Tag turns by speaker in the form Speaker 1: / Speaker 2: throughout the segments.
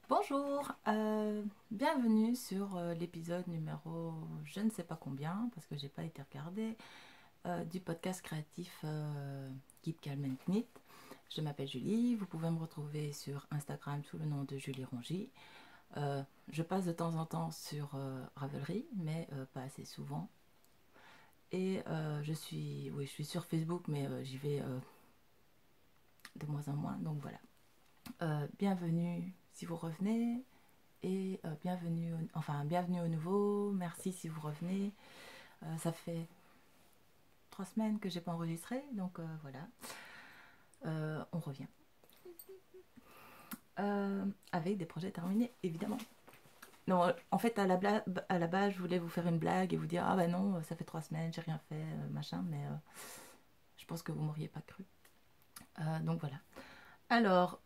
Speaker 1: Bonjour, bienvenue sur l'épisode numéro je ne sais pas combien parce que j'ai pas été regardée du podcast créatif Keep Calm and Knit. Je m'appelle Julie, vous pouvez me retrouver sur Instagram sous le nom de Julie Rongy. Je passe de temps en temps sur Ravelry mais pas assez souvent. Et je suis sur Facebook mais j'y vais de moins en moins, donc voilà. Bienvenue si vous revenez. Et bienvenue au nouveau, merci si vous revenez. Ça fait 3 semaines que j'ai pas enregistré, donc voilà, on revient. Avec des projets terminés, évidemment. Non, en fait, à la base, je voulais vous faire une blague et vous dire ah bah non, ça fait 3 semaines, j'ai rien fait, machin, mais je pense que vous m'auriez pas cru. Donc voilà. Alors,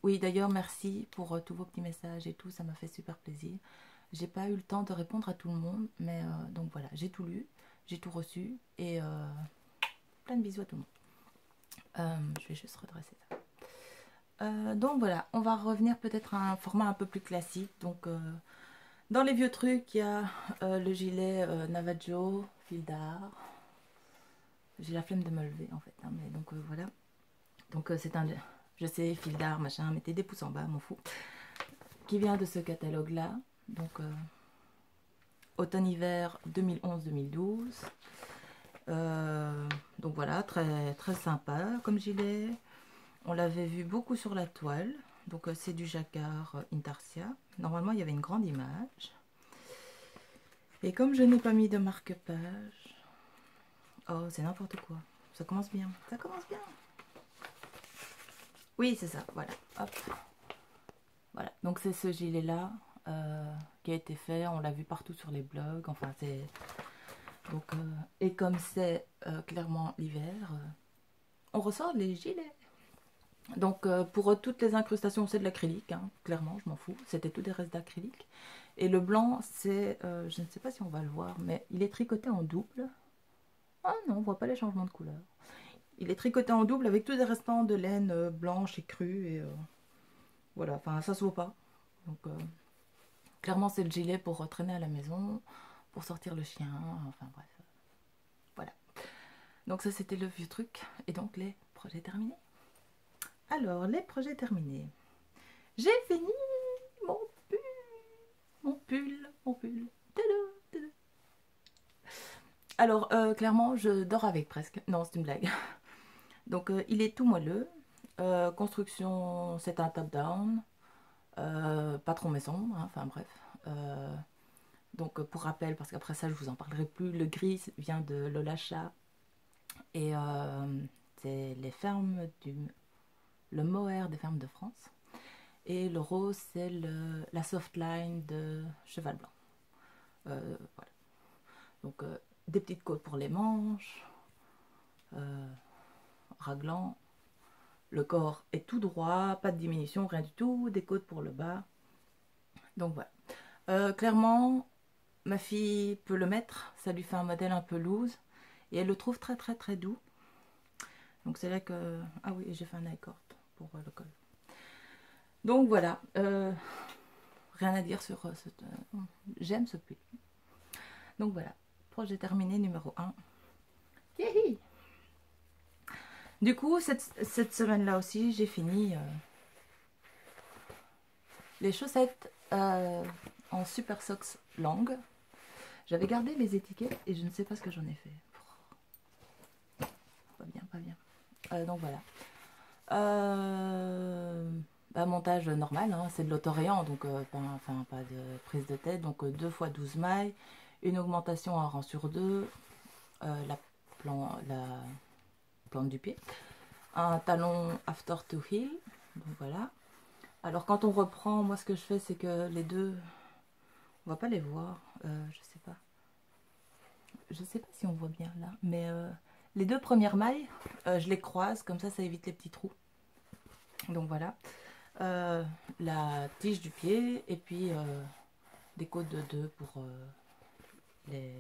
Speaker 1: oui, d'ailleurs, merci pour tous vos petits messages et tout, ça m'a fait super plaisir. J'ai pas eu le temps de répondre à tout le monde, mais donc voilà, j'ai tout lu, j'ai tout reçu et plein de bisous à tout le monde. Je vais juste redresser ça. Donc voilà, on va revenir peut-être à un format un peu plus classique. Donc dans les vieux trucs, il y a le gilet Navajo, fil d'art. J'ai la flemme de me lever en fait, hein, mais donc voilà. Donc c'est un, je sais, fil d'art, machin, mettez des pouces en bas, m'en fous. Qui vient de ce catalogue-là. Donc automne-hiver 2011-2012. Donc voilà, très, très sympa comme gilet. On l'avait vu beaucoup sur la toile. Donc c'est du jacquard Intarsia. Normalement, il y avait une grande image. Et comme je n'ai pas mis de marque-page... Oh, c'est n'importe quoi. Ça commence bien. Ça commence bien. Oui, c'est ça. Voilà. Hop. Voilà. Donc c'est ce gilet-là qui a été fait. On l'a vu partout sur les blogs. Enfin, c'est... Donc, et comme c'est clairement l'hiver, on ressort les gilets. Donc pour toutes les incrustations, c'est de l'acrylique, hein, clairement, je m'en fous. C'était tout des restes d'acrylique. Et le blanc, c'est, je ne sais pas si on va le voir, mais il est tricoté en double. Ah non, on voit pas les changements de couleur. Il est tricoté en double avec tous des restants de laine blanche et crue. Et voilà, enfin ça se voit pas. Donc clairement, c'est le gilet pour traîner à la maison, pour sortir le chien, enfin bref. Voilà. Donc ça, c'était le vieux truc. Et donc les projets terminés. Alors, les projets terminés. J'ai fini mon pull, mon pull. Tada, tada. Alors, clairement, je dors avec presque. Non, c'est une blague. Donc, il est tout moelleux. Construction, c'est un top-down. Pas trop maison, hein, enfin bref. Donc, pour rappel, parce qu'après ça, je vous en parlerai plus, le gris vient de Lola Chat. Et c'est les fermes le mohair des fermes de France. Et le rose, c'est la softline de Cheval Blanc. Voilà. Donc des petites côtes pour les manches, raglan. Le corps est tout droit, pas de diminution, rien du tout. Des côtes pour le bas. Donc voilà. Clairement, ma fille peut le mettre. Ça lui fait un modèle un peu loose. Et elle le trouve très très très doux. Donc c'est là que... Ah oui, j'ai fait un accord pour le col. Donc voilà. Rien à dire sur cette... J'aime ce pull. Donc voilà. Projet terminé numéro 1. Yéhi! Du coup, cette semaine-là aussi, j'ai fini les chaussettes en super socks langue. J'avais gardé les étiquettes et je ne sais pas ce que j'en ai fait. Pas bien, pas bien. Donc voilà. Montage normal, hein, c'est de l'autorayant, donc pas de prise de tête. Donc 2 fois 12 mailles, une augmentation en rang sur 2, la plante du pied, un talon after to heel. Donc voilà. Alors quand on reprend, moi ce que je fais, c'est que les deux, on va pas les voir, je sais pas si on voit bien là, mais les deux premières mailles, je les croise, comme ça évite les petits trous. Donc voilà, la tige du pied et puis des côtes de 2 pour les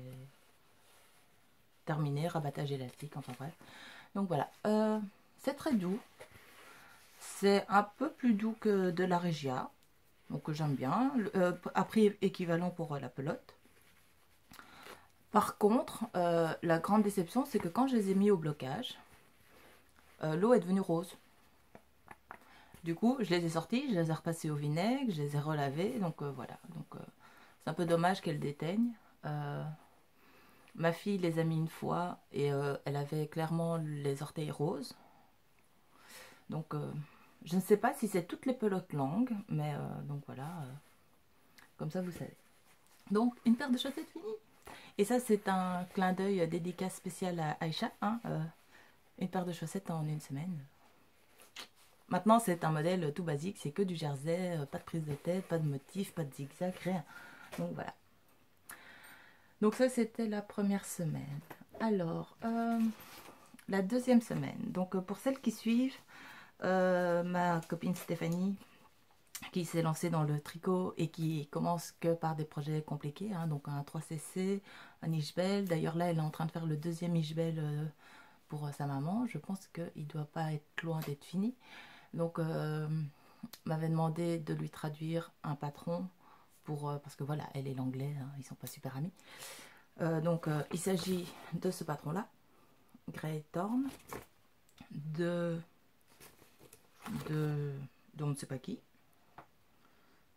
Speaker 1: terminer, rabattage élastique, enfin bref. Donc voilà, c'est très doux, C'est un peu plus doux que de la Regia, donc j'aime bien, à prix équivalent pour la pelote. Par contre, la grande déception, c'est que quand je les ai mis au blocage, l'eau est devenue rose. Du coup, je les ai sortis, je les ai repassés au vinaigre, je les ai relavés, donc voilà. Donc c'est un peu dommage qu'elles déteignent. Ma fille les a mis une fois et elle avait clairement les orteils roses. Donc je ne sais pas si c'est toutes les pelotes longues, mais donc voilà, comme ça vous savez. Donc une paire de chaussettes finie. Et ça c'est un clin d'œil dédicace spécial à Aïcha, hein, une paire de chaussettes en une semaine. Maintenant c'est un modèle tout basique, c'est que du jersey, pas de prise de tête, pas de motif, pas de zigzag, rien. Donc voilà. Donc ça c'était la première semaine. Alors, la deuxième semaine. Donc pour celles qui suivent, ma copine Stéphanie, qui s'est lancée dans le tricot et qui commence que par des projets compliqués, hein, donc un 3cc, un Ishbel. D'ailleurs là, elle est en train de faire le deuxième Ishbel pour sa maman. Je pense qu'il ne doit pas être loin d'être fini. Donc, m'avait demandé de lui traduire un patron pour, parce que voilà, elle et l'anglais, hein, ils sont pas super amis. Donc, il s'agit de ce patron-là, Grey Thorn, de on ne sait pas qui.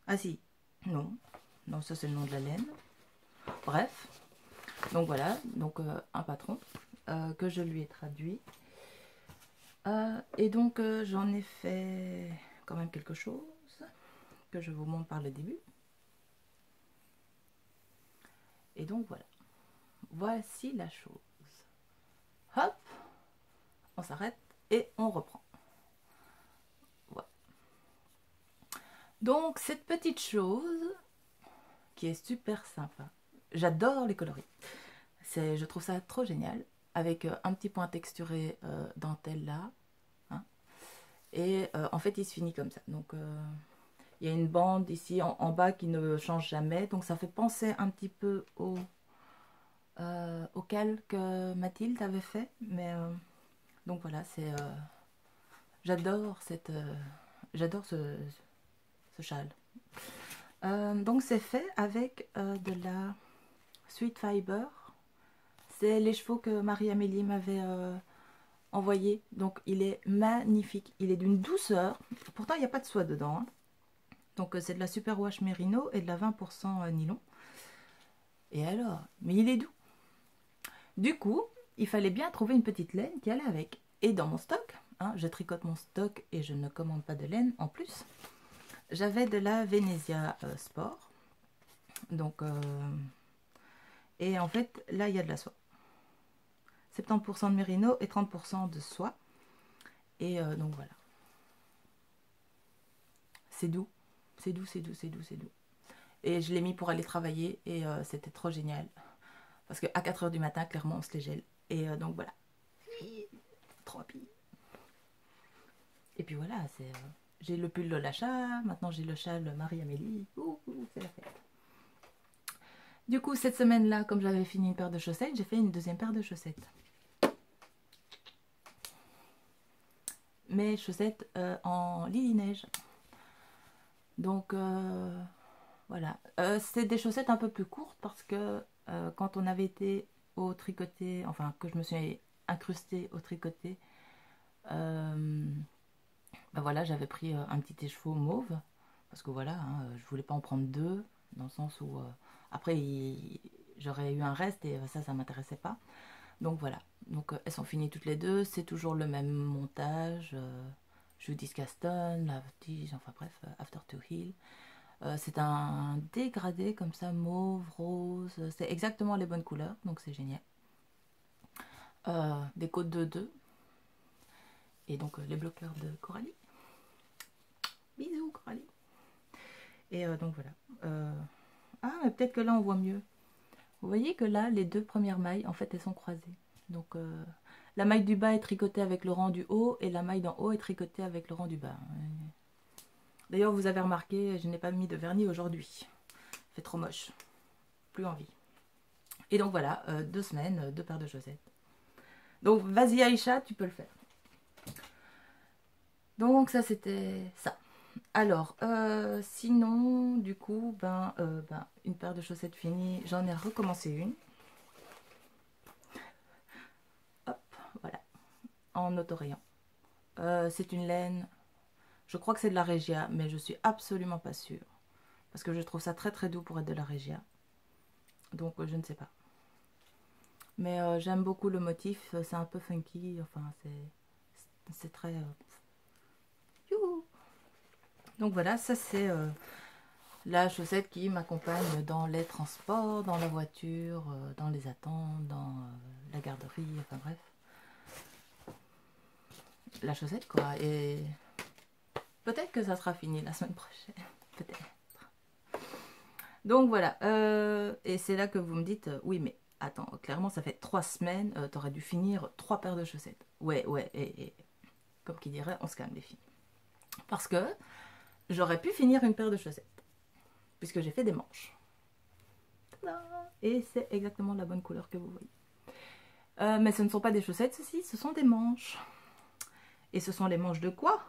Speaker 1: Ah si, non, non, ça c'est le nom de la laine. Bref, donc voilà, donc un patron que je lui ai traduit. Et donc j'en ai fait quand même quelque chose que je vous montre par le début. Et donc voilà, voici la chose. Hop, on s'arrête et on reprend. Voilà. Donc cette petite chose qui est super sympa. J'adore les coloris. Je trouve ça trop génial. Avec un petit point texturé dentelle là. Hein. Et en fait, il se finit comme ça. Donc, il y a une bande ici en bas qui ne change jamais. Donc, ça fait penser un petit peu au cal que Mathilde avait fait. Mais donc voilà, c'est j'adore j'adore ce châle. Donc, c'est fait avec de la Sweet Fiber. C'est les chevaux que Marie-Amélie m'avait envoyé. Donc il est magnifique. Il est d'une douceur. Pourtant il n'y a pas de soie dedans. Hein. Donc c'est de la Superwash Merino et de la 20% nylon. Et alors, mais il est doux. Du coup, il fallait bien trouver une petite laine qui allait avec. Et dans mon stock, hein, je tricote mon stock et je ne commande pas de laine en plus. J'avais de la Venezia Sport. Donc, et en fait, là il y a de la soie. 70% de mérino et 30% de soie. Et donc voilà. C'est doux. C'est doux, c'est doux, c'est doux, c'est doux. Et je l'ai mis pour aller travailler et c'était trop génial. Parce qu'à 4 h du matin, clairement, on se les gèle. Et donc voilà. Trop pis. Et puis voilà, j'ai le pull de l'achat. Maintenant, j'ai le châle Marie-Amélie. C'est la fête. Du coup, cette semaine-là, comme j'avais fini une paire de chaussettes, j'ai fait une deuxième paire de chaussettes. Mes chaussettes en Lily-Neige. Donc, voilà. C'est des chaussettes un peu plus courtes parce que quand on avait été au tricoté, enfin, que je me suis incrustée au tricoté, ben voilà, j'avais pris un petit écheveau mauve. Parce que voilà, hein, je voulais pas en prendre deux, dans le sens où après j'aurais eu un reste et ça m'intéressait pas. Donc voilà, donc elles sont finies toutes les deux, c'est toujours le même montage, Judy Caston, la tige, enfin bref, After to Heal. C'est un dégradé comme ça, mauve, rose, c'est exactement les bonnes couleurs, donc c'est génial. Des côtes de 2 et donc les bloqueurs de Coralie. Bisous Coralie. Et donc voilà. Ah, mais peut-être que là on voit mieux. Vous voyez que là, les deux premières mailles, en fait, elles sont croisées. Donc, la maille du bas est tricotée avec le rang du haut et la maille d'en haut est tricotée avec le rang du bas. D'ailleurs, vous avez remarqué, je n'ai pas mis de vernis aujourd'hui. C'est trop moche. Plus envie. Et donc voilà, 2 semaines, 2 paires de chaussettes. Donc, vas-y Aïcha, tu peux le faire. Donc ça c'était ça. Alors, sinon, du coup, une paire de chaussettes finie, j'en ai recommencé une. Hop, voilà, en autorayant. C'est une laine, je crois que c'est de la Regia, mais je suis absolument pas sûre. Parce que je trouve ça très très doux pour être de la Regia. Donc, je ne sais pas. Mais j'aime beaucoup le motif, c'est un peu funky, enfin, c'est très... youhou. Donc voilà, ça c'est la chaussette qui m'accompagne dans les transports, dans la voiture, dans les attentes, dans la garderie, enfin bref. La chaussette quoi, et peut-être que ça sera fini la semaine prochaine, peut-être. Donc voilà, et c'est là que vous me dites, oui mais attends, clairement ça fait 3 semaines, t'aurais dû finir 3 paires de chaussettes. Ouais, ouais, et comme qui dirait, on se calme les filles. Parce que j'aurais pu finir une paire de chaussettes, puisque j'ai fait des manches. Et c'est exactement la bonne couleur que vous voyez. Mais ce ne sont pas des chaussettes, ceci, ce sont des manches. Et ce sont les manches de quoi?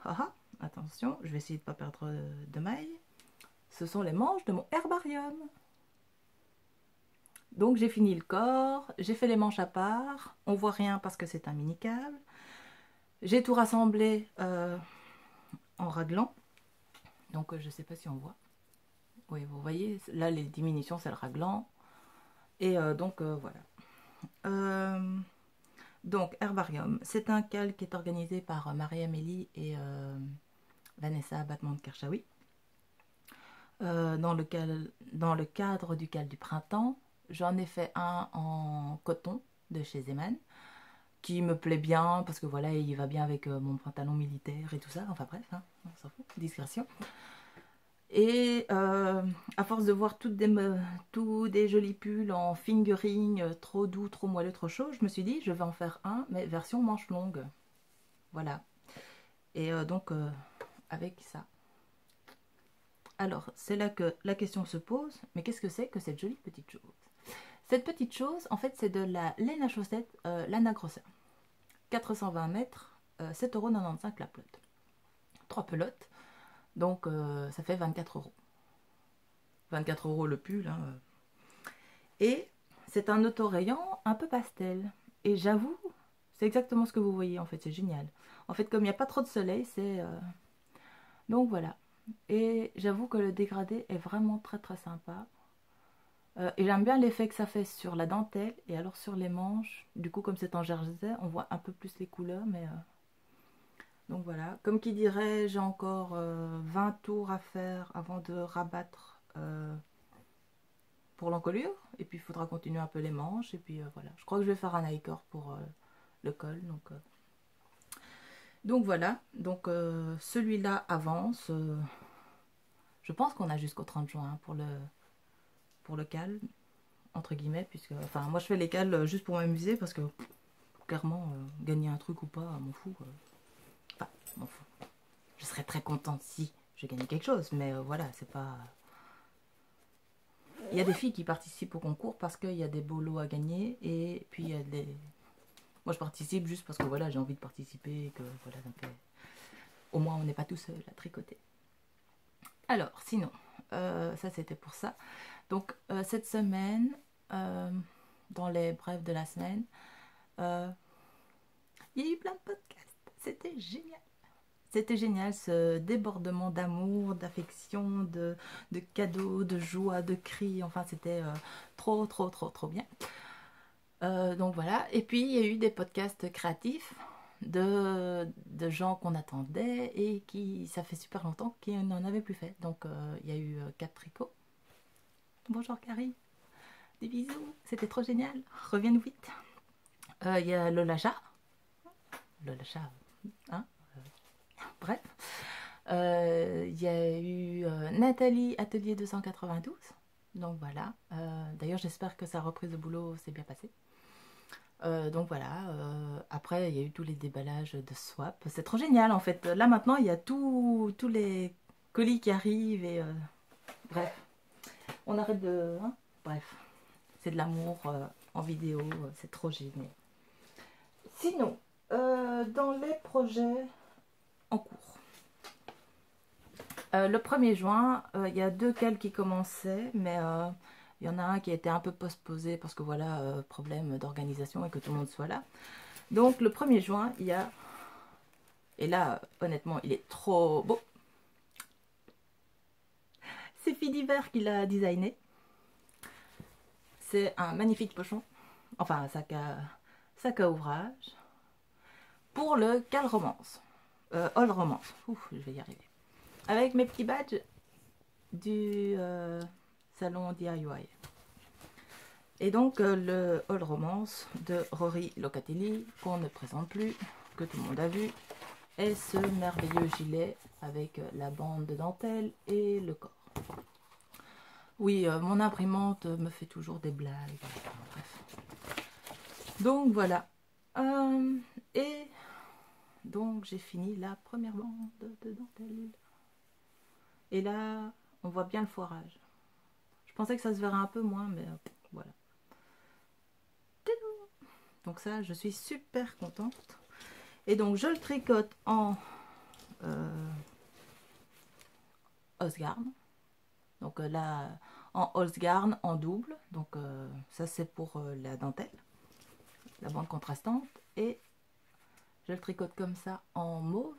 Speaker 1: Attention, je vais essayer de ne pas perdre de maille. Ce sont les manches de mon herbarium. Donc j'ai fini le corps, j'ai fait les manches à part. On voit rien parce que c'est un mini câble. J'ai tout rassemblé en raglan. Donc je ne sais pas si on voit. Oui, vous voyez, là les diminutions c'est le raglan. Et donc voilà. Donc, Herbarium, c'est un cal qui est organisé par Marie-Amélie et Vanessa Battement de Kershawi. Dans le cadre du cal du printemps, j'en ai fait un en coton de chez Zeman, qui me plaît bien parce que voilà, il va bien avec mon pantalon militaire et tout ça. Enfin bref, hein, on s'en fout, discrétion. Et à force de voir tous des jolis pulls en fingering, trop doux, trop moelleux, trop chaud, je me suis dit, je vais en faire un, mais version manche longue. Voilà. Et donc, avec ça. Alors, c'est là que la question se pose, mais qu'est-ce que c'est que cette jolie petite chose? Cette petite chose, en fait, c'est de la laine à chaussettes Lana Grossa. 420 mètres, 7,95 € la pelote. 3 pelotes, donc ça fait 24 €. 24 € le pull. Hein. Et c'est un autorayant un peu pastel. Et j'avoue, c'est exactement ce que vous voyez, en fait, c'est génial. En fait, comme il n'y a pas trop de soleil, c'est... Donc voilà. Et j'avoue que le dégradé est vraiment très très sympa. Et j'aime bien l'effet que ça fait sur la dentelle et alors sur les manches. Du coup, comme c'est en jersey, on voit un peu plus les couleurs. Mais donc voilà. Comme qui dirait, j'ai encore 20 tours à faire avant de rabattre pour l'encolure. Et puis il faudra continuer un peu les manches. Et puis voilà. Je crois que je vais faire un high-core pour le col. Donc voilà. Donc celui-là avance. Je pense qu'on a jusqu'au 30 juin hein, pour le cal, entre guillemets, puisque, enfin, moi je fais les cals juste pour m'amuser, parce que, clairement, gagner un truc ou pas, m'en fous. Enfin, m'en fous. Je serais très contente si je gagnais quelque chose, mais voilà, c'est pas... Il y a des filles qui participent au concours parce qu'il y a des beaux lots à gagner, et puis il y a des... Moi je participe juste parce que voilà, j'ai envie de participer, et que voilà, ça me fait... Au moins on n'est pas tout seul à tricoter. Alors, sinon, ça c'était pour ça. Donc, cette semaine, dans les brefs de la semaine, il y a eu plein de podcasts. C'était génial. C'était génial, ce débordement d'amour, d'affection, de cadeaux, de joie, de cris. Enfin, c'était trop, trop, trop, trop bien. Donc voilà. Et puis, il y a eu des podcasts créatifs de gens qu'on attendait et qui, ça fait super longtemps qu'ils n'en avaient plus fait. Donc, il y a eu 4 tricots. Bonjour Carrie. Des bisous. C'était trop génial. Reviens-nous vite. Il y a Lola Chat. Lola Chat. Hein bref. Il y a eu Nathalie Atelier 292. Donc voilà. D'ailleurs, j'espère que sa reprise de boulot s'est bien passée. Donc voilà. Après, il y a eu tous les déballages de swap. C'est trop génial en fait. Là maintenant, il y a tous les colis qui arrivent et bref. On arrête de. Hein bref. C'est de l'amour en vidéo. C'est trop génial. Sinon, dans les projets en cours. Le 1er juin, il y a 2 cales qui commençaient, mais il y en a un qui a été un peu postposé parce que voilà, problème d'organisation et que tout le monde soit là. Donc le 1er juin, il y a... Et là, honnêtement, il est trop beau. C'est Fidiver qui l'a designé. C'est un magnifique pochon. Enfin, un sac à ouvrage. Pour le Cal Romance. All Romance. Ouf, je vais y arriver. Avec mes petits badges du salon DIY. Et donc le All Romance de Rory Locatelli, qu'on ne présente plus, que tout le monde a vu, est ce merveilleux gilet avec la bande de dentelle et le corps. Oui, mon imprimante me fait toujours des blagues. Bref. Donc voilà. Et donc j'ai fini la première bande de dentelle. Et là, on voit bien le foirage. Je pensais que ça se verrait un peu moins, mais voilà. Donc ça, je suis super contente. Et donc, je le tricote en Osgarn. Donc là, en Osgarn en double. Donc ça, c'est pour la dentelle, la bande contrastante. Et je le tricote comme ça en mauve.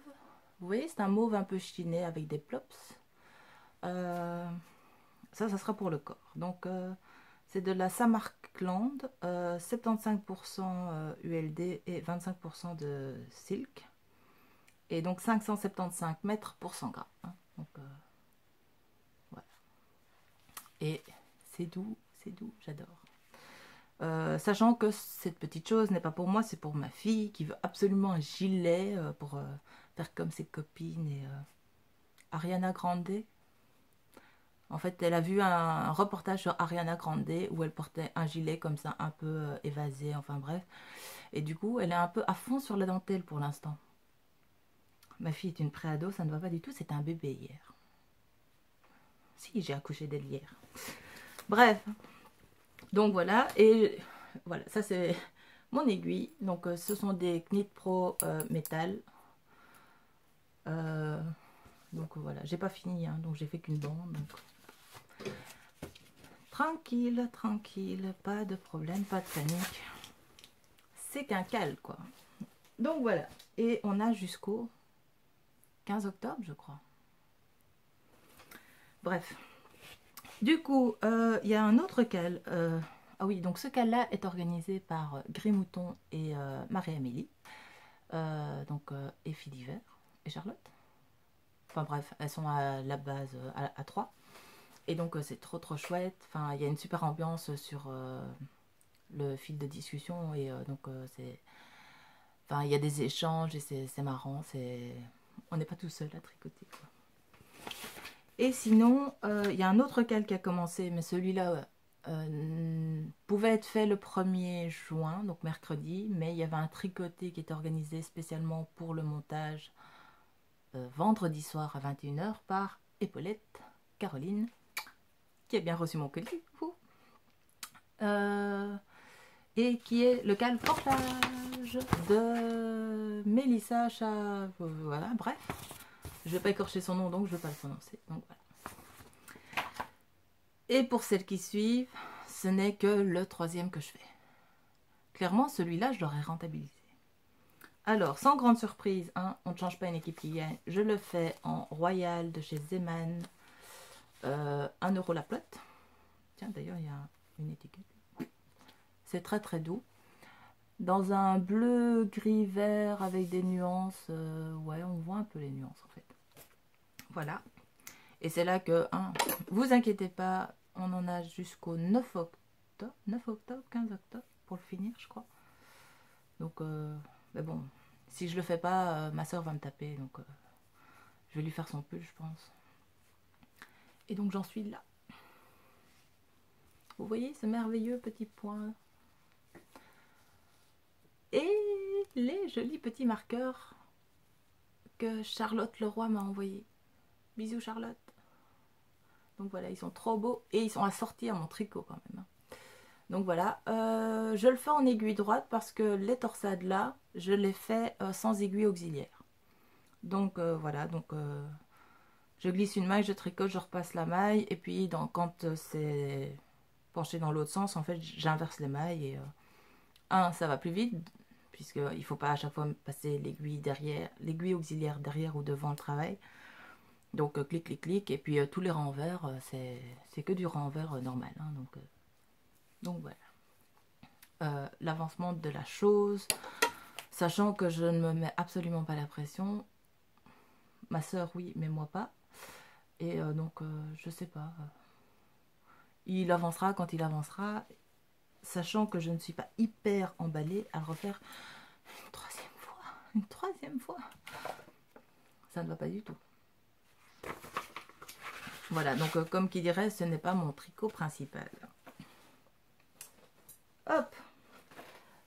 Speaker 1: Vous voyez, c'est un mauve un peu chiné avec des plops. Ça sera pour le corps. Donc, c'est de la Samarkand, 75% ULD et 25% de silk. Et donc 575 mètres pour 100 grammes. Hein. Donc, voilà. Et c'est doux, j'adore. Sachant que cette petite chose n'est pas pour moi, c'est pour ma fille qui veut absolument un gilet pour faire comme ses copines et Ariana Grande. En fait, elle a vu un reportage sur Ariana Grande où elle portait un gilet comme ça, un peu évasé, enfin bref. Et du coup, elle est un peu à fond sur la dentelle pour l'instant. Ma fille est une préado, ça ne va pas du tout, c'était un bébé hier. Si, j'ai accouché d'elle hier. Bref, donc voilà, et voilà, ça c'est mon aiguille. Donc ce sont des Knit Pro métal. Donc voilà, j'ai pas fini, hein, donc j'ai fait qu'une bande. Donc... Tranquille, tranquille, pas de problème, pas de panique. C'est qu'un cal, quoi. Donc voilà, et on a jusqu'au 15 octobre, je crois. Bref. Du coup, il y a un autre cal. Ah oui, donc ce cal-là est organisé par Grimouton et Marie-Amélie. Et Fidiver et Charlotte. Enfin bref, elles sont à la base à 3. Et donc c'est trop chouette. Enfin, il y a une super ambiance sur le fil de discussion. Et c'est... Enfin, il y a des échanges et c'est marrant. On n'est pas tout seul à tricoter, quoi. Et sinon, il y a un autre cal qui a commencé, mais celui-là pouvait être fait le 1er juin, donc mercredi, mais il y avait un tricoté qui était organisé spécialement pour le montage vendredi soir à 21 h par Épaulette Caroline, qui a bien reçu mon colis, et qui est le cal portage de Mélissa voilà, bref. Je ne vais pas écorcher son nom, donc je ne vais pas le prononcer. Donc voilà. Et pour celles qui suivent, ce n'est que le 3e que je fais. Clairement, celui-là, je l'aurais rentabilisé. Alors, sans grande surprise, hein, on ne change pas une équipe qui gagne. Je le fais en Royal de chez Zeman. 1 € la plotte. Tiens, d'ailleurs, il y a une étiquette. C'est très doux. Dans un bleu, gris, vert avec des nuances. Ouais, on voit un peu les nuances en fait. Voilà. Et c'est là que, hein, vous inquiétez pas, on en a jusqu'au 9 octobre. 9 octobre, 15 octobre pour le finir, je crois. Donc, mais bon, si je le fais pas, ma soeur va me taper. Donc, je vais lui faire son pull, je pense. Et donc, j'en suis là. Vous voyez ce merveilleux petit point. Et les jolis petits marqueurs que Charlotte Leroy m'a envoyés. Bisous Charlotte. Donc voilà, ils sont trop beaux et ils sont assortis à mon tricot quand même. Donc voilà, je le fais en aiguille droite parce que les torsades là, je les fais sans aiguille auxiliaire. Donc voilà, donc Je glisse une maille, je tricote, je repasse la maille. Et puis quand c'est penché dans l'autre sens, en fait, j'inverse les mailles. Et ça va plus vite, puisqu'il ne faut pas à chaque fois passer l'aiguille auxiliaire derrière ou devant le travail. Donc clic, clic, clic. Et puis tous les renvers, c'est que du renvers normal. Hein, donc voilà. L'avancement de la chose, sachant que je ne me mets absolument pas la pression. Ma soeur, oui, mais moi pas. Et donc, je sais pas. Il avancera quand il avancera, sachant que je ne suis pas hyper emballée à le refaire une troisième fois. Une troisième fois. Ça ne va pas du tout. Voilà, donc comme qui dirait, ce n'est pas mon tricot principal. Hop.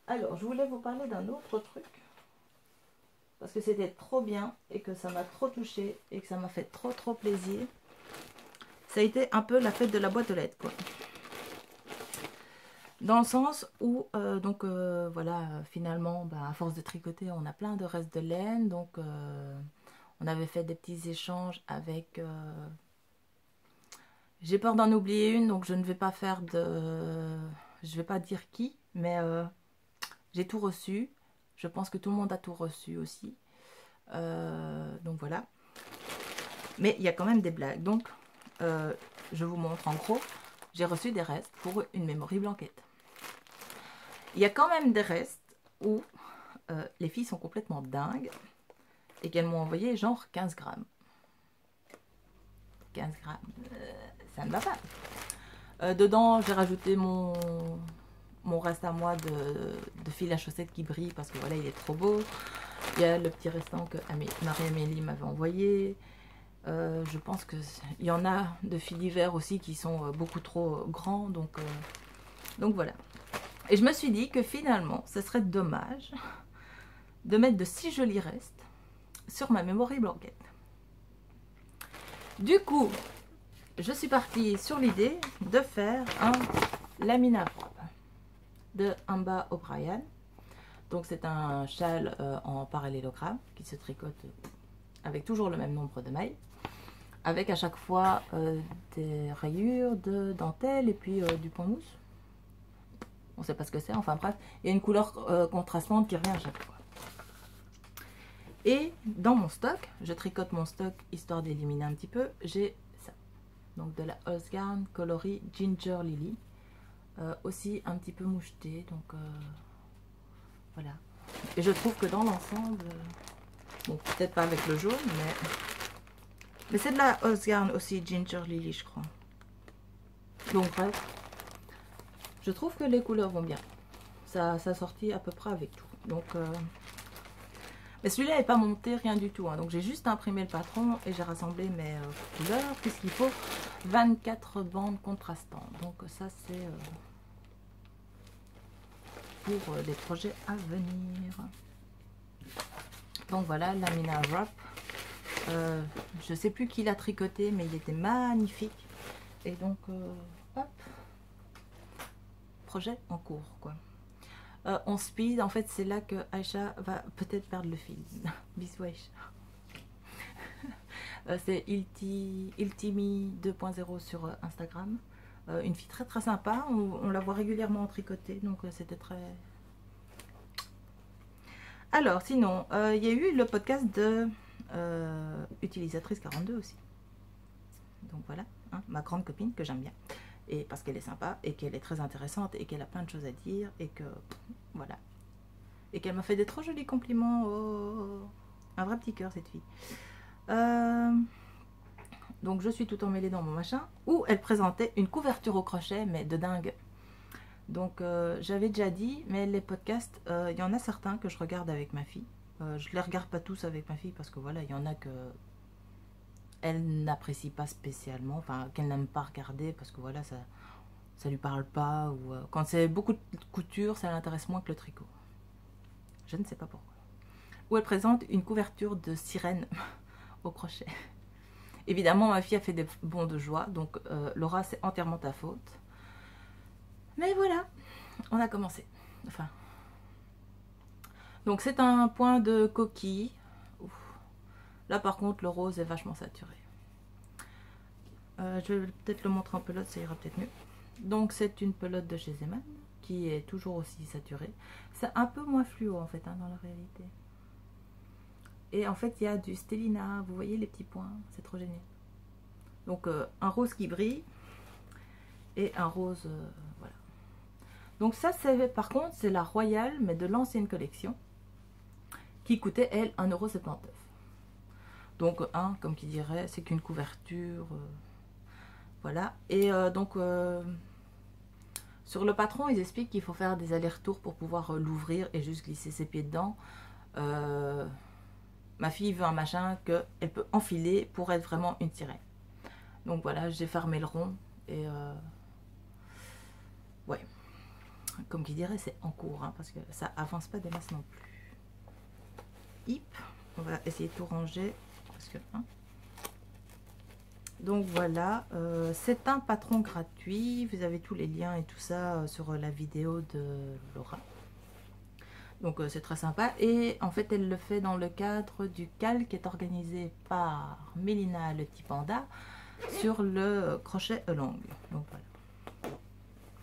Speaker 1: Alors, je voulais vous parler d'un autre truc. Parce que c'était trop bien et que ça m'a trop touché et que ça m'a fait trop plaisir. Ça a été un peu la fête de la boîte aux lettres, quoi. Dans le sens où, voilà, finalement, à force de tricoter, on a plein de restes de laine. Donc, on avait fait des petits échanges avec... J'ai peur d'en oublier une, donc je ne vais pas faire de... Je ne vais pas dire qui, mais j'ai tout reçu. Je pense que tout le monde a tout reçu aussi. Donc, voilà. Mais il y a quand même des blagues. Donc, je vous montre en gros. J'ai reçu des restes pour une memory blanquette. Il y a quand même des restes où les filles sont complètement dingues et qu'elles m'ont envoyé genre 15 grammes. 15 grammes, ça ne va pas. Dedans, j'ai rajouté mon reste à moi de fil à chaussettes qui brille parce que voilà, il est trop beau. Il y a le petit restant que Marie-Amélie m'avait envoyé. Je pense qu'il y en a de fils d'hiver aussi qui sont beaucoup trop grands. Donc voilà. Et je me suis dit que finalement, ce serait dommage de mettre de si jolis restes sur ma memory blanquette. Du coup, je suis partie sur l'idée de faire un lamina wrap de Amba O'Brien. Donc c'est un châle en parallélogramme qui se tricote avec toujours le même nombre de mailles, avec à chaque fois des rayures de dentelle et puis du point mousse. On ne sait pas ce que c'est, enfin bref, il y a une couleur contrastante qui revient à chaque fois. Et dans mon stock, je tricote mon stock histoire d'éliminer un petit peu, j'ai ça. Donc de la Osgarn coloris Ginger Lily, aussi un petit peu moucheté, donc voilà. Et je trouve que dans l'ensemble, bon peut-être pas avec le jaune, mais c'est de la Osgarn aussi Ginger Lily, je crois. Donc bref, je trouve que les couleurs vont bien. Ça sortit à peu près avec tout. Donc, mais celui-là n'est pas monté, rien du tout. Hein. Donc j'ai juste imprimé le patron et j'ai rassemblé mes couleurs. Puisqu'il faut 24 bandes contrastantes. Donc ça c'est pour des projets à venir. Donc voilà, Lamina Wrap. Je ne sais plus qui l'a tricoté, mais il était magnifique. Et donc, hop. Projet en cours, quoi. En speed, en fait, c'est là que Aïcha va peut-être perdre le fil. Bisous Aïcha. C'est Iltimi 2.0 sur Instagram. Une fille très sympa. On la voit régulièrement en tricoter, donc c'était très... Alors, sinon, il y a eu le podcast de Utilisatrice 42 aussi. Donc voilà, hein, ma grande copine que j'aime bien. Et parce qu'elle est sympa et qu'elle est très intéressante et qu'elle a plein de choses à dire et que voilà, et qu'elle m'a fait des trop jolis compliments. Oh, un vrai petit cœur cette fille. Donc je suis tout emmêlée dans mon machin où elle présentait une couverture au crochet mais de dingue. Donc j'avais déjà dit, mais les podcasts, il y en a certains que je regarde avec ma fille. Je les regarde pas tous avec ma fille parce que voilà, il y en a que elle n'apprécie pas spécialement, enfin qu'elle n'aime pas regarder parce que voilà, ça lui parle pas, ou quand c'est beaucoup de couture, ça l'intéresse moins que le tricot. Je ne sais pas pourquoi. Où elle présente une couverture de sirène au crochet. Évidemment, ma fille a fait des bonds de joie, donc Laura, c'est entièrement ta faute. Mais voilà, on a commencé. Enfin, donc c'est un point de coquille. Ouf. Là par contre, le rose est vachement saturé. Je vais peut-être le montrer en pelote, ça ira peut-être mieux. Donc c'est une pelote de chez Zeman qui est toujours aussi saturée. C'est un peu moins fluo en fait hein, dans la réalité. Et en fait il y a du Stellina, vous voyez les petits points, c'est trop génial. Donc un rose qui brille et un rose, voilà. Donc ça c'est par contre c'est la Royale mais de l'ancienne collection qui coûtait elle 1,79 €. Donc comme qui dirait c'est qu'une couverture, voilà. Et donc sur le patron ils expliquent qu'il faut faire des allers-retours pour pouvoir l'ouvrir et juste glisser ses pieds dedans. Ma fille veut un machin qu'elle peut enfiler pour être vraiment une sirène. Donc voilà, j'ai fermé le rond et ouais, comme qui dirait, c'est en cours hein, parce que ça avance pas des masses non plus. Hip, on va essayer de tout ranger parce que hein. Donc voilà, c'est un patron gratuit. Vous avez tous les liens et tout ça sur la vidéo de Laura. Donc c'est très sympa et en fait elle le fait dans le cadre du CAL qui est organisé par Mélina le petit panda sur le crochet longue. Donc voilà.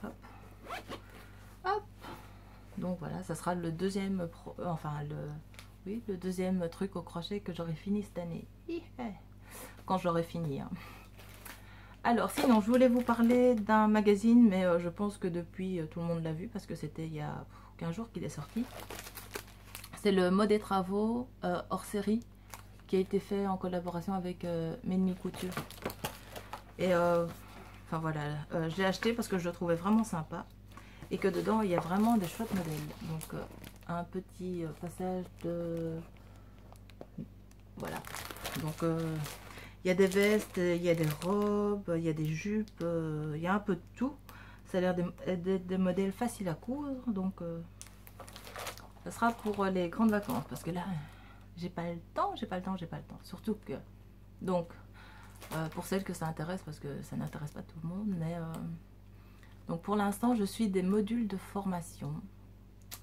Speaker 1: Hop. Hop. Donc voilà, ça sera le deuxième le deuxième truc au crochet que j'aurai fini cette année. Quand j'aurai fini. Hein. Alors sinon je voulais vous parler d'un magazine mais je pense que depuis tout le monde l'a vu parce que c'était il y a 15 jours qu'il est sorti. C'est le mode des travaux hors série qui a été fait en collaboration avec Ménemi Couture. Et enfin voilà, je l'ai acheté parce que je le trouvais vraiment sympa et que dedans il y a vraiment des chouettes modèles. Donc un petit passage de voilà. Donc il y a des vestes, il y a des robes, il y a des jupes, il y a un peu de tout. Ça a l'air d'être des modèles faciles à coudre, donc ça sera pour les grandes vacances parce que là j'ai pas le temps. Surtout que donc pour celles que ça intéresse parce que ça n'intéresse pas tout le monde, mais donc pour l'instant je suis des modules de formation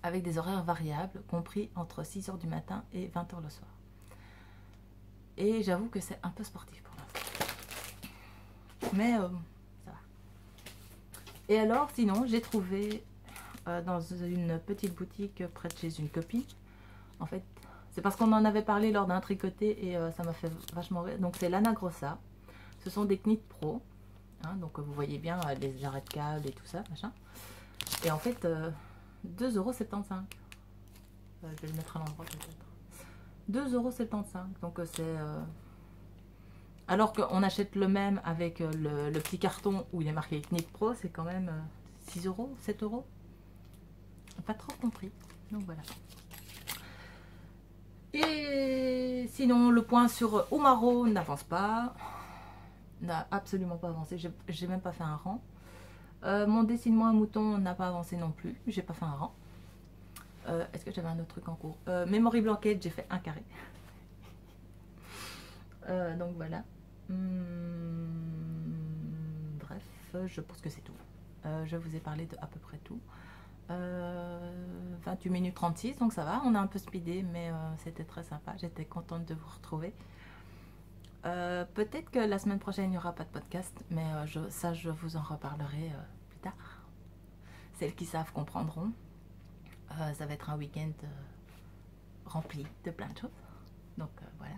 Speaker 1: avec des horaires variables compris entre 6 h du matin et 20 h le soir. Et j'avoue que c'est un peu sportif pour l'instant. Mais ça va. Et alors, sinon, j'ai trouvé dans une petite boutique près de chez une copine. En fait, c'est parce qu'on en avait parlé lors d'un tricoté et ça m'a fait vachement rire. Donc, c'est Lana Grossa. Ce sont des Knit Pro. Hein, donc, vous voyez bien les arrêts de câbles et tout ça, machin. Et en fait, 2,75 €. Je vais le mettre à l'endroit peut-être. 2,75 €. Donc c'est alors qu'on achète le même avec le petit carton où il est marqué Knit Pro, c'est quand même 6 €, 7 €. Pas trop compris. Donc voilà. Et sinon le point sur Umaro n'avance pas. N'a absolument pas avancé. J'ai même pas fait un rang. Mon dessine-moi un mouton n'a pas avancé non plus. J'ai pas fait un rang. Est-ce que j'avais un autre truc en cours? Memory Blanket, j'ai fait un carré. Donc voilà. Bref, je pense que c'est tout. Je vous ai parlé de à peu près tout. 28 minutes 36, donc ça va. On a un peu speedé, mais c'était très sympa. J'étais contente de vous retrouver. Peut-être que la semaine prochaine, il n'y aura pas de podcast, mais ça, je vous en reparlerai plus tard. Celles qui savent comprendront. Ça va être un week-end rempli de plein de choses. Donc voilà.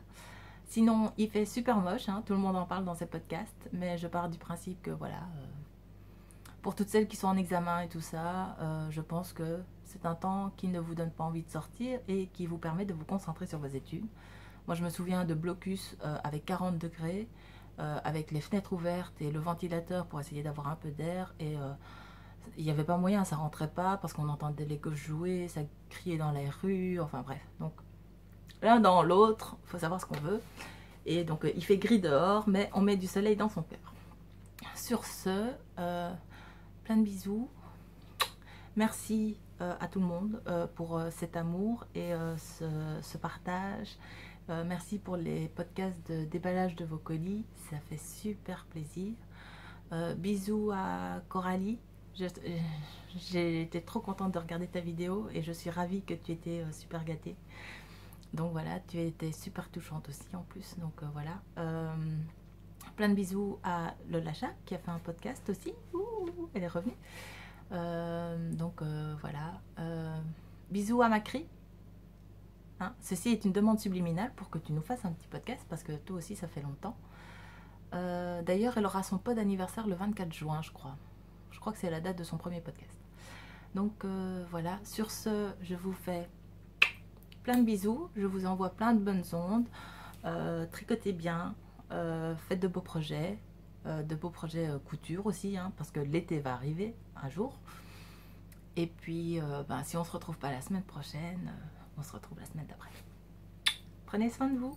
Speaker 1: Sinon, il fait super moche, hein, tout le monde en parle dans ces podcasts, mais je pars du principe que voilà, pour toutes celles qui sont en examen et tout ça, je pense que c'est un temps qui ne vous donne pas envie de sortir et qui vous permet de vous concentrer sur vos études. Moi, je me souviens de blocus avec 40 degrés, avec les fenêtres ouvertes et le ventilateur pour essayer d'avoir un peu d'air et il n'y avait pas moyen, ça rentrait pas parce qu'on entendait les gosses jouer, ça criait dans les rues, enfin bref. Donc l'un dans l'autre, il faut savoir ce qu'on veut. Et donc il fait gris dehors, mais on met du soleil dans son cœur. Sur ce, plein de bisous. Merci à tout le monde pour cet amour et ce partage. Merci pour les podcasts de déballage de vos colis, ça fait super plaisir. Bisous à Coralie. J'ai été trop contente de regarder ta vidéo et je suis ravie que tu étais super gâtée. Donc voilà, tu étais super touchante aussi en plus. Donc voilà. Plein de bisous à Lola Chat qui a fait un podcast aussi. Ouh, elle est revenue. Voilà. Bisous à Macri. Hein, ceci est une demande subliminale pour que tu nous fasses un petit podcast parce que toi aussi ça fait longtemps. D'ailleurs, elle aura son pod d'anniversaire le 24 juin, je crois. Je crois que c'est la date de son premier podcast. Donc voilà, sur ce, je vous fais plein de bisous. Je vous envoie plein de bonnes ondes. Tricotez bien. Faites de beaux projets. Couture aussi, hein, parce que l'été va arriver un jour. Et puis, si on se retrouve pas la semaine prochaine, on se retrouve la semaine d'après. Prenez soin de vous.